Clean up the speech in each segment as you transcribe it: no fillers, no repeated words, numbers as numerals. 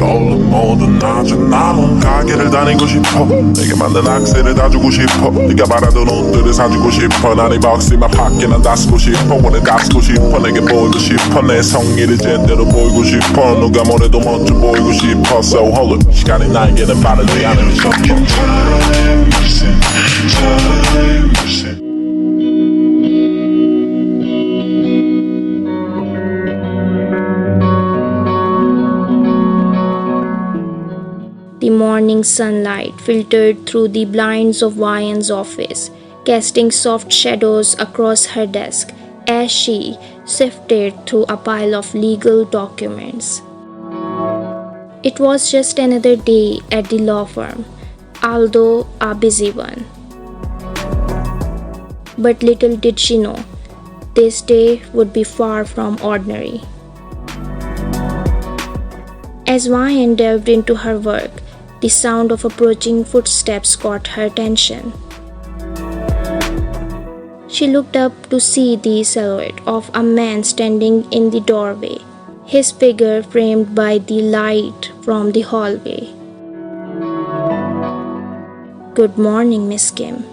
떠오른 모든 낮은 나무 가게를 다니고 싶어 내게 맞는 악세를 다 주고 싶어 네가 바라던 옷들을 사주고 싶어 난 이 박스만 밖에난 다 쓰고 싶어 오늘 값쓰고 싶어 내게 보이고 싶어 내 성의를 제대로 보이고 싶어 누가 뭐래도 먼저 보이고 싶어 So hold up 시간이 나에게는 빠르지 않으면 섞여 The morning sunlight filtered through the blinds of JYUN's office, casting soft shadows across her desk as she sifted through a pile of legal documents. It was just another day at the law firm, although a busy one. But little did she know, this day would be far from ordinary. As JYUN delved into her work, the sound of approaching footsteps caught her attention. She looked up to see the silhouette of a man standing in the doorway, his figure framed by the light from the hallway. "Good morning, Miss Kim,"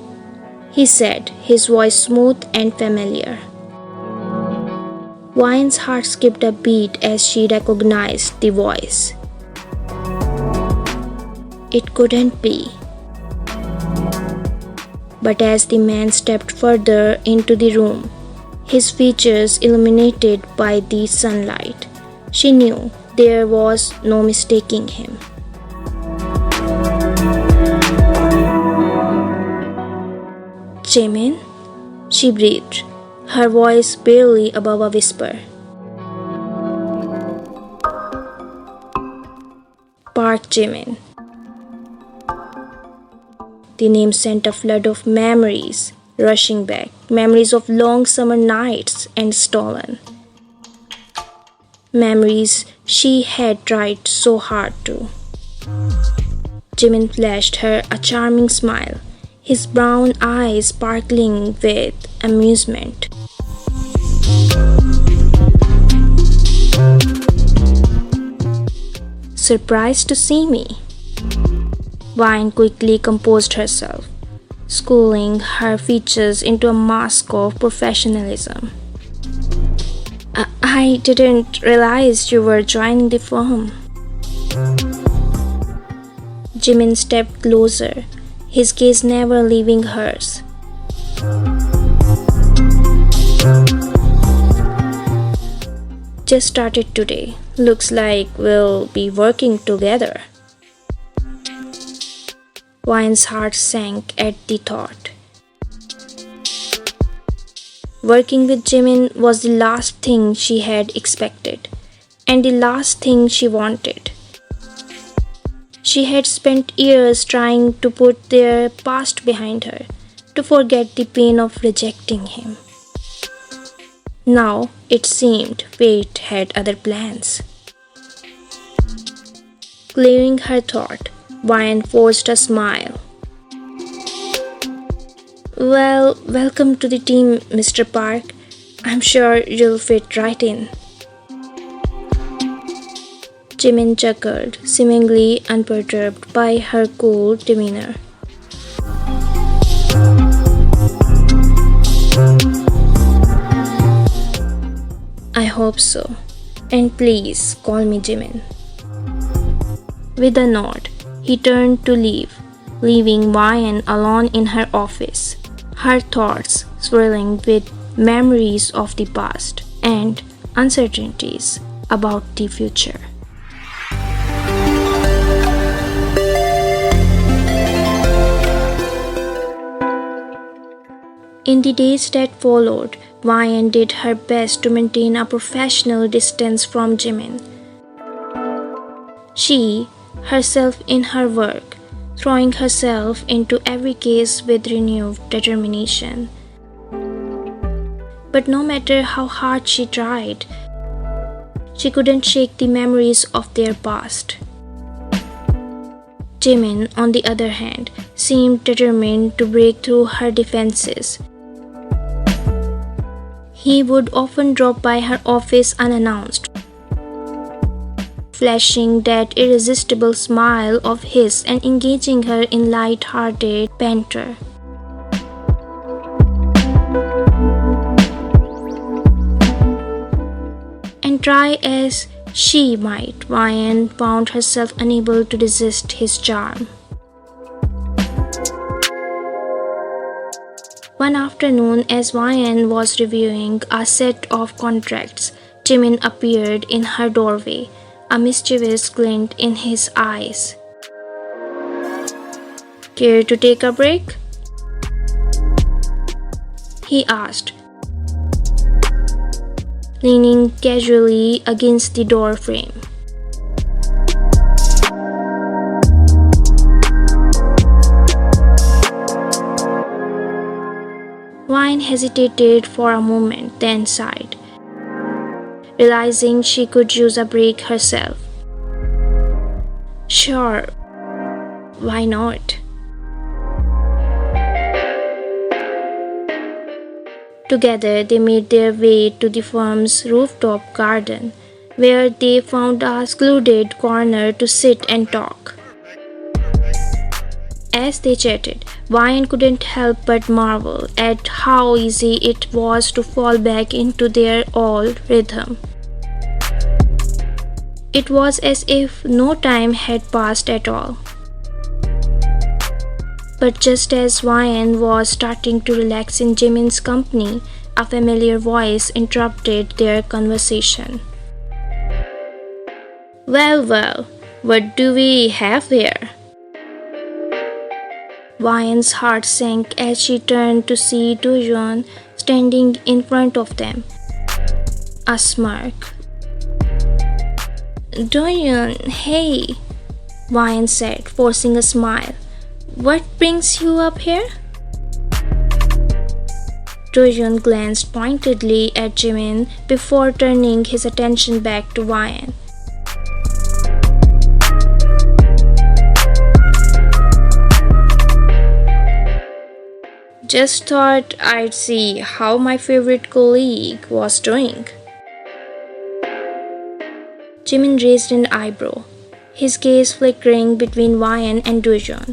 he said, his voice smooth and familiar. JYUN's heart skipped a beat as she recognized the voice. It couldn't be. But as the man stepped further into the room, his features illuminated by the sunlight, she knew there was no mistaking him. "Jimin?" she breathed, her voice barely above a whisper. Park Jimin. The name sent a flood of memories rushing back, memories of long summer nights and stolen. Memories she had tried so hard to. Jimin flashed her a charming smile, his brown eyes sparkling with amusement. "Surprised to see me?" JYUN quickly composed herself, schooling her features into a mask of professionalism. I didn't realize you were joining the firm." Jimin stepped closer, his gaze never leaving hers. "Just started today. Looks like we'll be working together." JYUN's heart sank at the thought. Working with Jimin was the last thing she had expected, and the last thing she wanted. She had spent years trying to put their past behind her, to forget the pain of rejecting him. Now it seemed fate had other plans. Clearing her thought, JYUN forced a smile. "Well, welcome to the team, Mr. Park. I'm sure you'll fit right in." Jimin chuckled, seemingly unperturbed by her cool demeanor. "I hope so. And please call me Jimin." With a nod, he turned to leave, leaving JYUN alone in her office, her thoughts swirling with memories of the past and uncertainties about the future. In the days that followed, JYUN did her best to maintain a professional distance from Jimin. She, herself in her work, throwing herself into every case with renewed determination. But no matter how hard she tried, she couldn't shake the memories of their past. Jimin, on the other hand, seemed determined to break through her defenses. He would often drop by her office unannounced, flashing that irresistible smile of his and engaging her in light-hearted banter. And try as she might, JYUN found herself unable to resist his charm. One afternoon, as JYUN was reviewing a set of contracts, Jimin appeared in her doorway, a mischievous glint in his eyes. "Care to take a break?" he asked, leaning casually against the door frame. JYUN hesitated for a moment, then sighed, realizing she could use a break herself. "Sure, why not?" Together, they made their way to the firm's rooftop garden, where they found a secluded corner to sit and talk. As they chatted, JYUN couldn't help but marvel at how easy it was to fall back into their old rhythm. It was as if no time had passed at all. But just as JYUN was starting to relax in Jimin's company, a familiar voice interrupted their conversation. Well, what do we have here?" JYUN's heart sank as she turned to see JYUN standing in front of them. A smirk. "JYUN, hey," JYUN said, forcing a smile. "What brings you up here?" JYUN glanced pointedly at Jimin before turning his attention back to JYUN. "Just thought I'd see how my favorite colleague was doing." Jimin raised an eyebrow, his gaze flickering between JYUN and JYUN.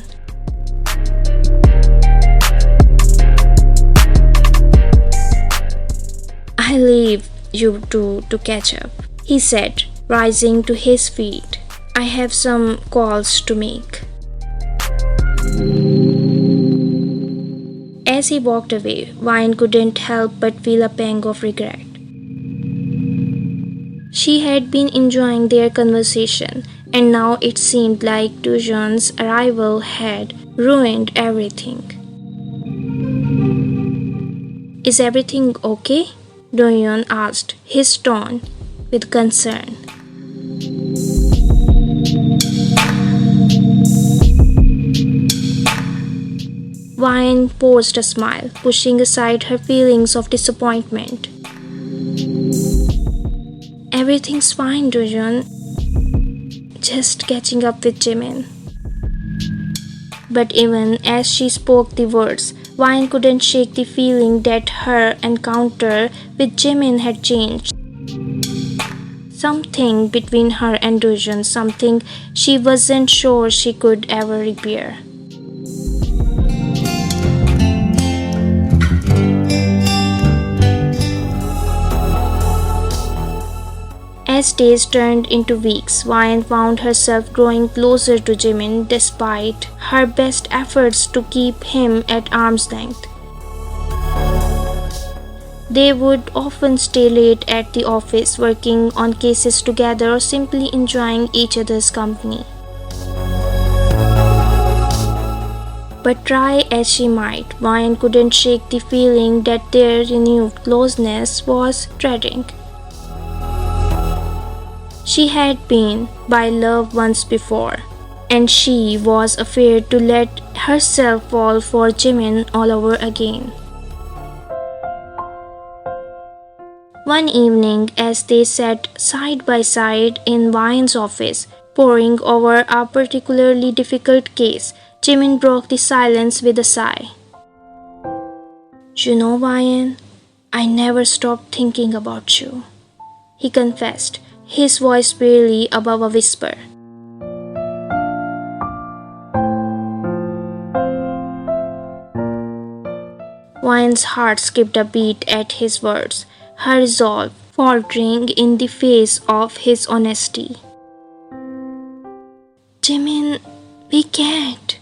"I leave you two to catch up," he said, rising to his feet. "I have some calls to make." As he walked away, JYUN couldn't help but feel a pang of regret. She had been enjoying their conversation, and now it seemed like JYUN's arrival had ruined everything. "Is everything okay?" JYUN asked, his tone with concern. JYUN forced a smile, pushing aside her feelings of disappointment. "Everything's fine, JYUN. Just catching up with Jimin." But even as she spoke the words, JYUN couldn't shake the feeling that her encounter with Jimin had changed something between her and JYUN, something she wasn't sure she could ever repair. As days turned into weeks, JYUN found herself growing closer to Jimin despite her best efforts to keep him at arm's length. They would often stay late at the office, working on cases together or simply enjoying each other's company. But try as she might, JYUN couldn't shake the feeling that their renewed closeness was threatening. She had been by love once before, and she was afraid to let herself fall for Jimin all over again. One evening, as they sat side by side in JYUN's office, poring over a particularly difficult case, Jimin broke the silence with a sigh. "You know, JYUN, I never stopped thinking about you," he confessed, his voice barely above a whisper. Wyan's heart skipped a beat at his words, her resolve faltering in the face of his honesty. Jimin, we can't.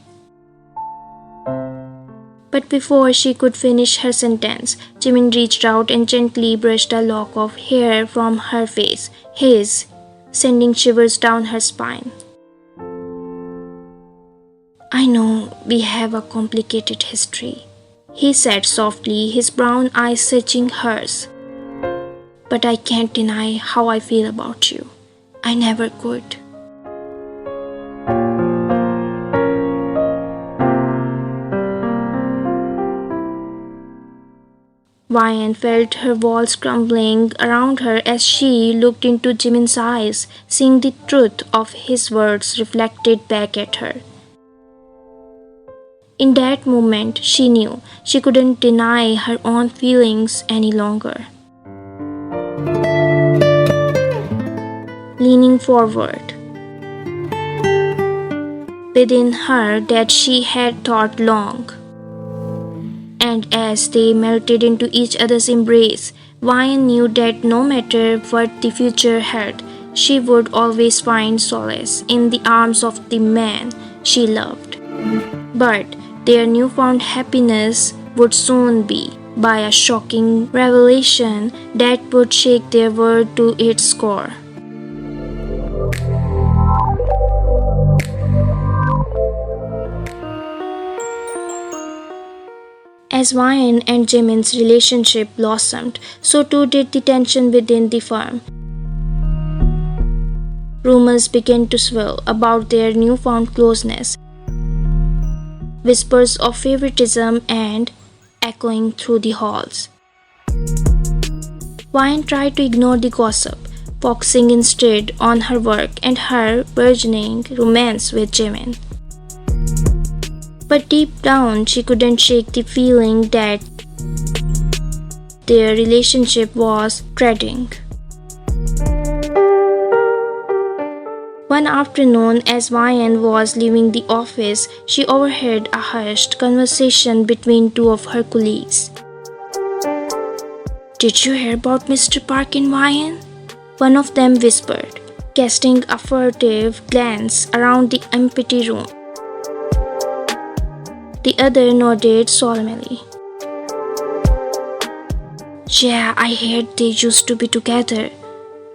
But before she could finish her sentence, Jimin reached out and gently brushed a lock of hair from her face, his, sending shivers down her spine. I know we have a complicated history, he said softly, his brown eyes searching hers. But I can't deny how I feel about you. I never could. Wyan felt her walls crumbling around her as she looked into Jimin's eyes, seeing the truth of his words reflected back at her. In that moment, she knew she couldn't deny her own feelings any longer. Leaning forward, within her that she had thought long. And as they melted into each other's embrace, Wyan knew that no matter what the future held, she would always find solace in the arms of the man she loved. But their newfound happiness would soon be by a shocking revelation that would shake their world to its core. As Wyan and Jimin's relationship blossomed, so too did the tension within the firm. Rumors began to swirl about their newfound closeness, whispers of favoritism and echoing through the halls. Wyan tried to ignore the gossip, focusing instead on her work and her burgeoning romance with Jimin. But deep down, she couldn't shake the feeling that their relationship was treading. One afternoon, as Wyan was leaving the office, she overheard a hushed conversation between two of her colleagues. Did you hear about Mr. Park and Wyan? One of them whispered, casting a furtive glance around the empty room. The other nodded solemnly. Yeah, I heard they used to be together.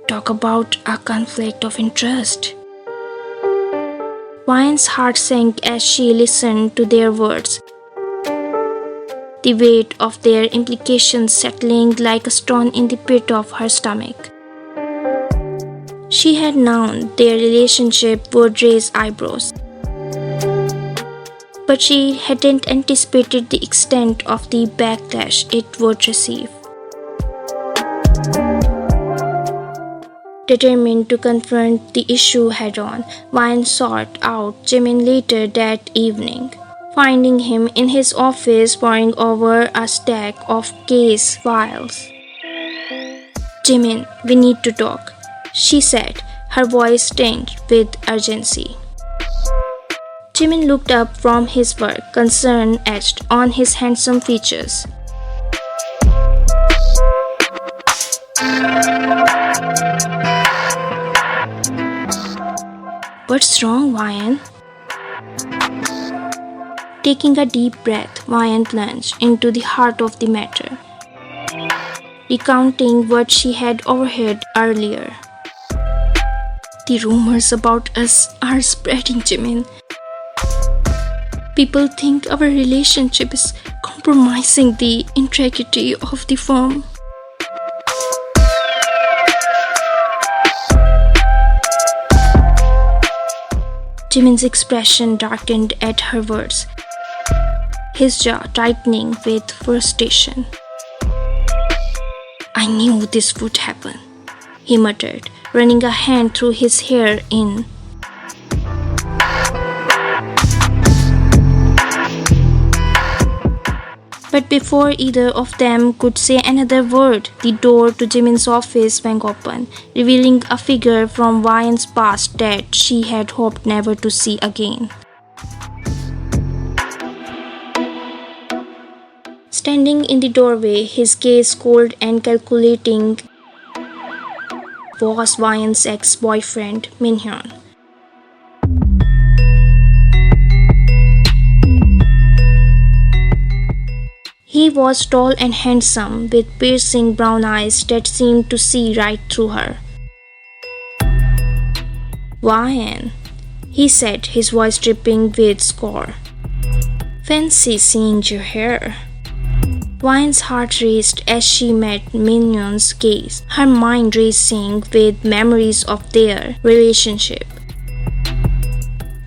Talk about a conflict of interest. Wyan's heart sank as she listened to their words, the weight of their implications settling like a stone in the pit of her stomach. She had known their relationship would raise eyebrows, but she hadn't anticipated the extent of the backlash it would receive. Determined to confront the issue head-on, Wyan sought out Jimin later that evening, finding him in his office poring over a stack of case files. Jimin, we need to talk, she said, her voice tinged with urgency. Jimin looked up from his work, concern etched on his handsome features. What's wrong, Wyan? Taking a deep breath, Wyan plunged into the heart of the matter, recounting what she had overheard earlier. The rumors about us are spreading, Jimin. People think our relationship is compromising the integrity of the firm. Jimin's expression darkened at her words, his jaw tightening with frustration. I knew this would happen, he muttered, running a hand through his hair in. But before either of them could say another word, the door to Jimin's office swung open, revealing a figure from YN's past that she had hoped never to see again. Standing in the doorway, his gaze cold and calculating, was YN's ex-boyfriend, Minhyun. He was tall and handsome, with piercing brown eyes that seemed to see right through her. "YN," he said, his voice dripping with scorn. "Fancy seeing you here." YN's heart raced as she met Minhyun's gaze, her mind racing with memories of their relationship.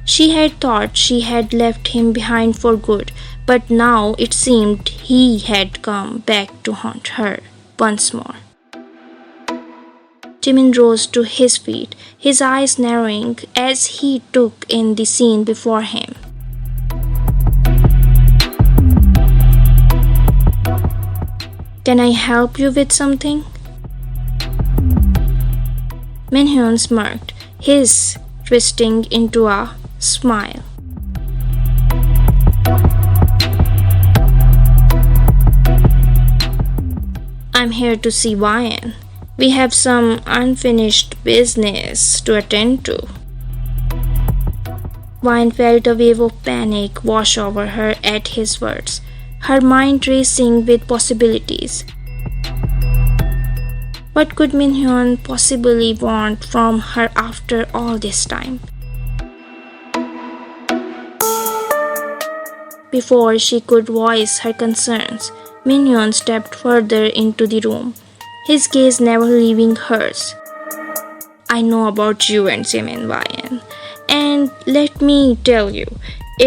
She had thought she had left him behind for good, but now it seemed he had come back to haunt her once more. Jimin rose to his feet, his eyes narrowing as he took in the scene before him. "Can I help you with something?" Minhyun smirked, his twisting into a smile. "I'm here to see YN. We have some unfinished business to attend to." YN felt a wave of panic wash over her at his words, her mind racing with possibilities. What could Minhyun possibly want from her after all this time? Before she could voice her concerns, Minhyun stepped further into the room, his gaze never leaving hers. "I know about you and Jimin, YN, and let me tell you,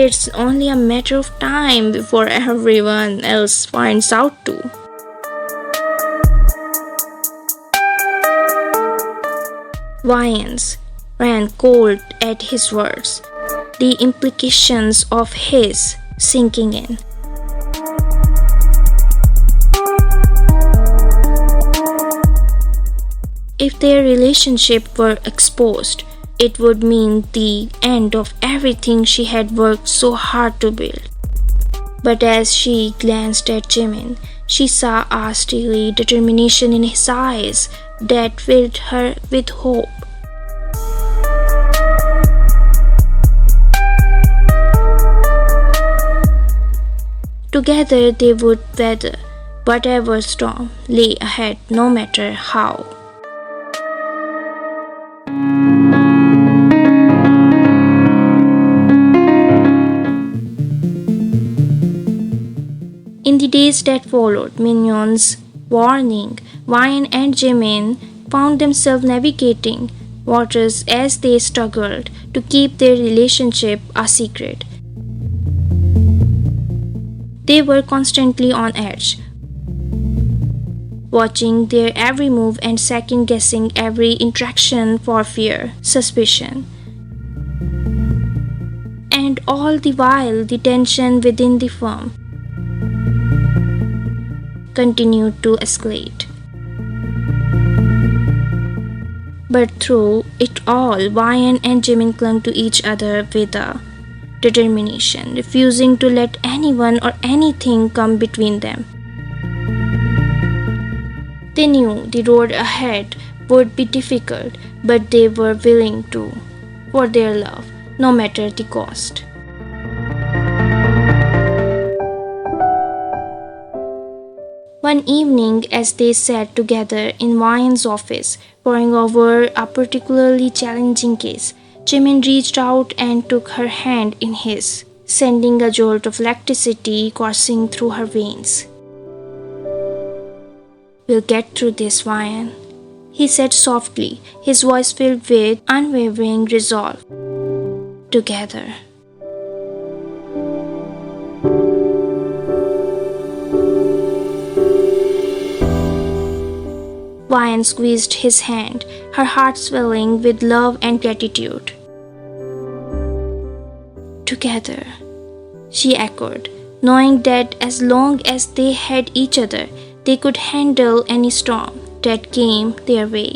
it's only a matter of time before everyone else finds out too." YN's ran cold at his words, the implications of his sinking in. If their relationship were exposed, it would mean the end of everything she had worked so hard to build. But as she glanced at Jimin, she saw a steely determination in his eyes that filled her with hope. Together they would weather whatever storm lay ahead, no matter how. In the days that followed Minhyun's warning, YN and Jimin found themselves navigating waters as they struggled to keep their relationship a secret. They were constantly on edge, watching their every move and second-guessing every interaction for fear, suspicion. And all the while, the tension within the firm continued to escalate. But through it all, YN and Jimin clung to each other with a determination, refusing to let anyone or anything come between them. They knew the road ahead would be difficult, but they were willing to, for their love, no matter the cost. One evening, as they sat together in YN's office, poring over a particularly challenging case, Jimin reached out and took her hand in his, sending a jolt of electricity coursing through her veins. "We'll get through this, YN," he said softly, his voice filled with unwavering resolve. "Together." YN squeezed his hand, her heart swelling with love and gratitude. "Together," she echoed, knowing that as long as they had each other, they could handle any storm that came their way.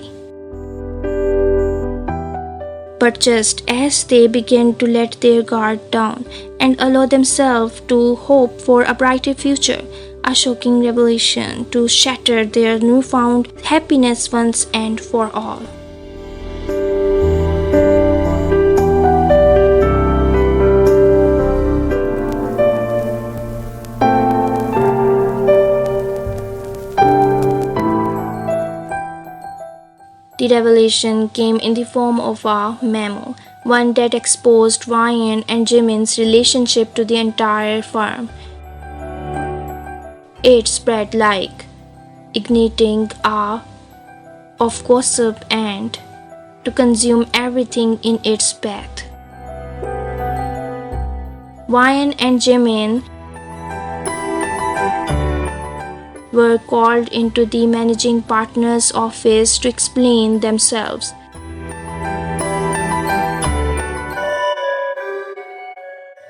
But just as they began to let their guard down and allow themselves to hope for a brighter future, a shocking revelation to shatter their newfound happiness once and for all. The revelation came in the form of a memo, one that exposed JYUN and Jimin's relationship to the entire firm. It spread like igniting a of gossip and to consume everything in its path. JYUN and Jimin were called into the managing partner's office to explain themselves.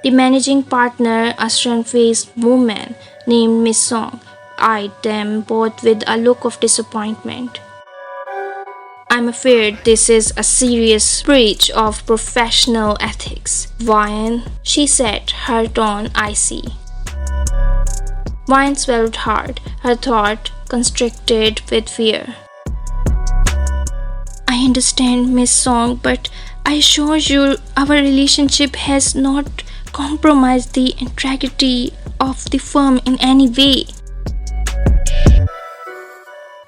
The managing partner, a stern-faced woman named Miss Song, eyed them both with a look of disappointment. "I'm afraid this is a serious breach of professional ethics, JYUN," she said, her tone icy. JYUN swallowed hard, her throat constricted with fear. "I understand, Miss Song, but I assure you our relationship has not compromised the integrity of the firm in any way."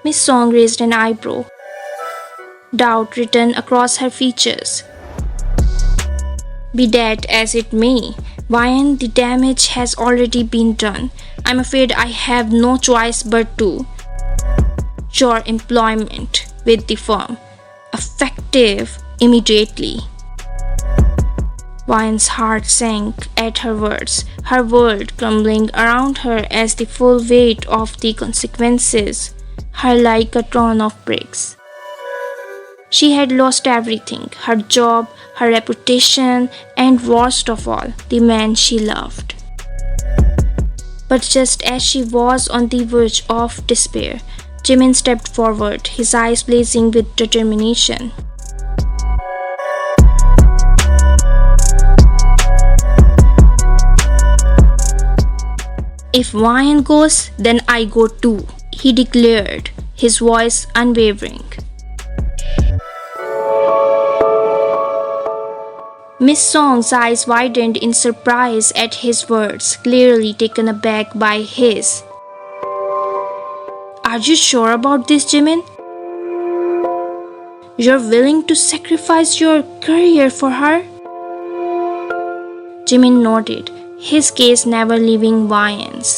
Miss Song raised an eyebrow, doubt written across her features. "Be that as it may, JYUN, the damage has already been done. I'm afraid I have no choice but to your employment with the firm, effective immediately." JYUN's heart sank at her words, her world crumbling around her as the full weight of the consequences her like a ton of bricks. She had lost everything, her job, her reputation, and worst of all, the man she loved. But just as she was on the verge of despair, Jimin stepped forward, his eyes blazing with determination. "If JYUN goes, then I go too," he declared, his voice unwavering. Miss Song's eyes widened in surprise at his words, clearly taken aback by his. "Are you sure about this, Jimin? You're willing to sacrifice your career for her?" Jimin nodded, his gaze never leaving JYUN's.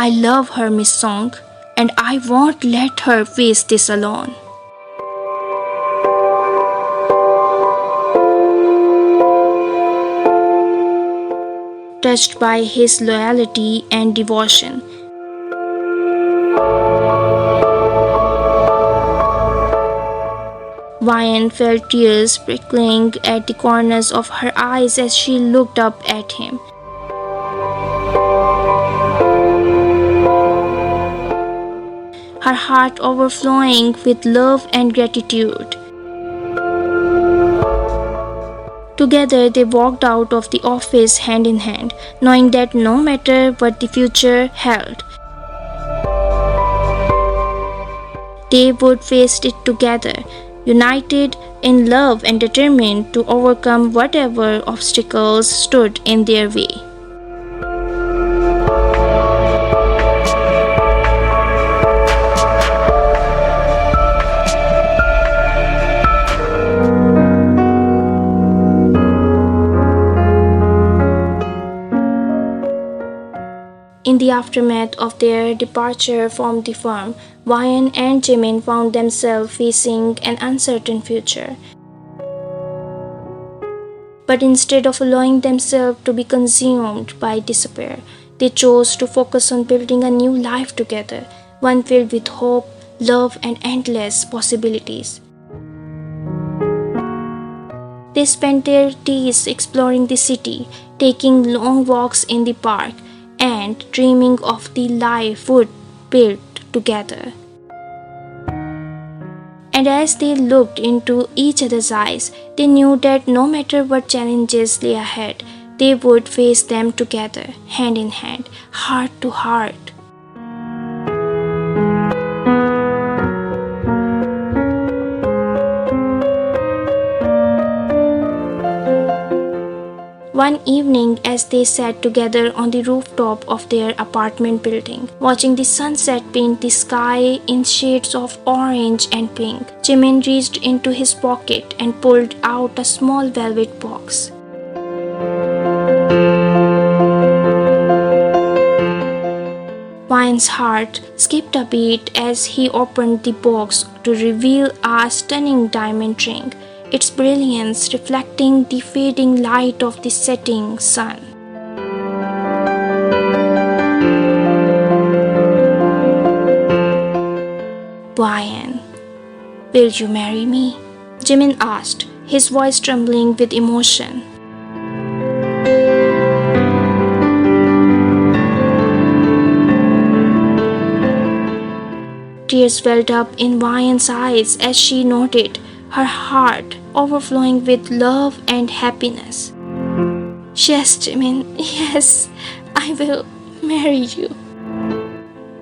"I love her, Miss Song, and I won't let her face this alone." Touched by his loyalty and devotion, JYUN felt tears prickling at the corners of her eyes as she looked up at him. Her heart overflowing with love and gratitude. Together they walked out of the office hand in hand, knowing that no matter what the future held, they would face it together, united in love and determined to overcome whatever obstacles stood in their way. In the aftermath of their departure from the firm, JYUN and Jimin found themselves facing an uncertain future. But instead of allowing themselves to be consumed by despair, they chose to focus on building a new life together, one filled with hope, love, and endless possibilities. They spent their days exploring the city, taking long walks in the park, and dreaming of the life would build together. And as they looked into each other's eyes, they knew that no matter what challenges lay ahead, they would face them together, hand in hand, heart to heart. One evening, as they sat together on the rooftop of their apartment building, watching the sunset paint the sky in shades of orange and pink, Jimin reached into his pocket and pulled out a small velvet box. YUN's heart skipped a beat as he opened the box to reveal a stunning diamond ring, its brilliance reflecting the fading light of the setting sun. YUN, will you marry me? Jimin asked, his voice trembling with emotion. Tears welled up in YUN's eyes as she nodded, her heart overflowing with love and happiness. Yes, Jimin, yes, I will marry you.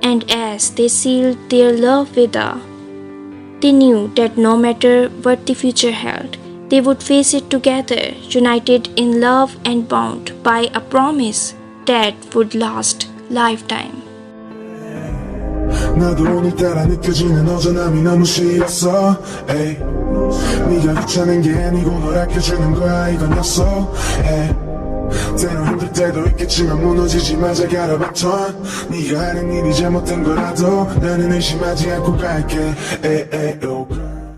And as they sealed their love with they knew that no matter what the future held, they would face it together, united in love and bound by a promise that would last lifetime. 나도 오늘따라 느껴지는 어전함이 너무 싫었어 에이. 네가 귀찮은 게 아니고 널 아껴주는 거야 이건 약속해 때론 힘들 때도 있겠지만 무너지지 마자 gotta baton 네가 하는 일이 잘못된 거라도 나는 의심하지 않고 갈게 에이, 에이, oh girl.